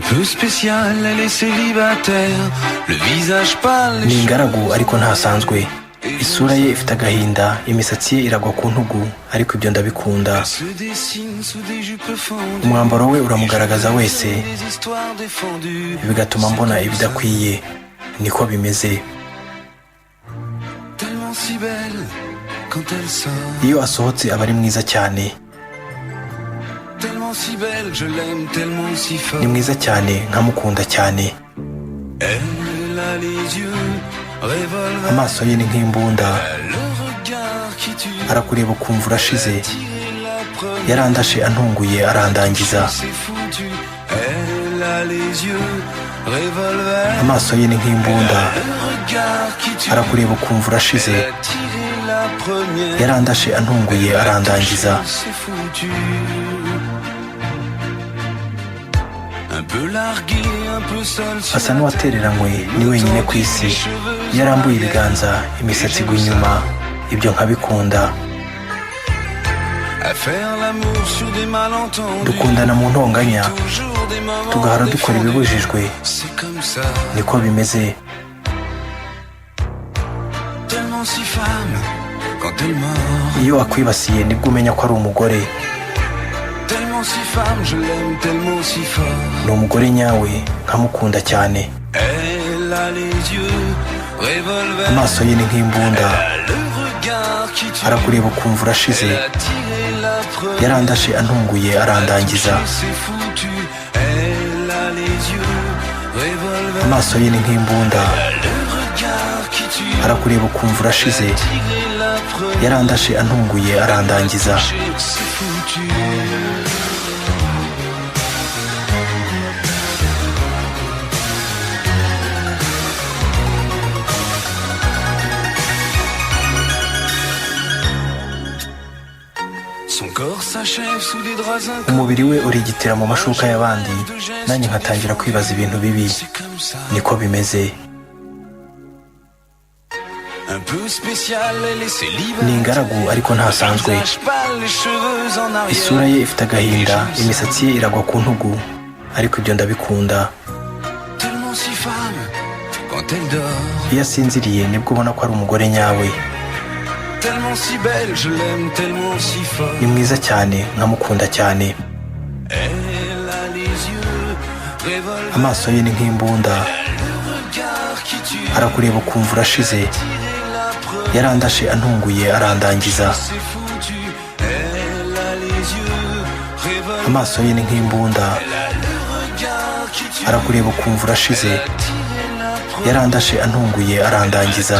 peu spécial, elle est célibataire, le visage pâle. Ni ingaragu ariko ntasanzwe, isura ye ifite agahinda, imisatsi ye iragwa ku ntugu, ariko ibyo ndabikunda. Umwambaro we uramugaragaza wese, bigatuma mbona ibidakwiye. Niko bimeze. Iyo asohotse aba ari mwiza cyane. Ni mwiza cyane, nkamukunda cyane. Amaso ye ni nk'imbunda, arakureba ukumva urashize. Yarandashe antunguye arandangiza. Amaso ye ni nk'imbunda, arakureba ukumva urashize. Yarandashe antunguye arandangiza. Asa n'uwatereranywe, ni wenyine ku isi. Yarambuye ibiganza, imisatsi igwa inyuma, ibyo nkabikunda. Dukundana mu ntonganya, tugahora dukora ibibujijwe. Niko bimeze. Iyo akwibasiye nibwo umenya ko ari umugore. Ni umugore nyawe, nkamukunda cyane. Amaso ye ni nk'imbunda, arakureba ukumva urashize. Yarandashe antunguye arandangiza. Amaso ye ni nk'imbunda, arakureba ukumva urashize. Yarandashe antunguye arandangiza. Umubiri we urigitira mu mashuka y'abandi, nanjye nkatangira kwibaza ibintu bibi. Niko bimeze. Ni ingaragu ariko ntasanzwe, isura ye ifite agahinda, imisatsi ye iragwa ku ntugu, ariko ibyo ndabikunda. Iyo asinziriye nibwo ubona ko ari umugore nyawe. Ni mwiza cyane, nkamukunda cyane. Amaso ye ni nk'imbunda, arakureba ukumva urashize. Yarandashe antunguye arandangiza. Amaso ye ni nk'imbunda, arakureba ukumva urashize. Yarandashe antunguye arandangiza.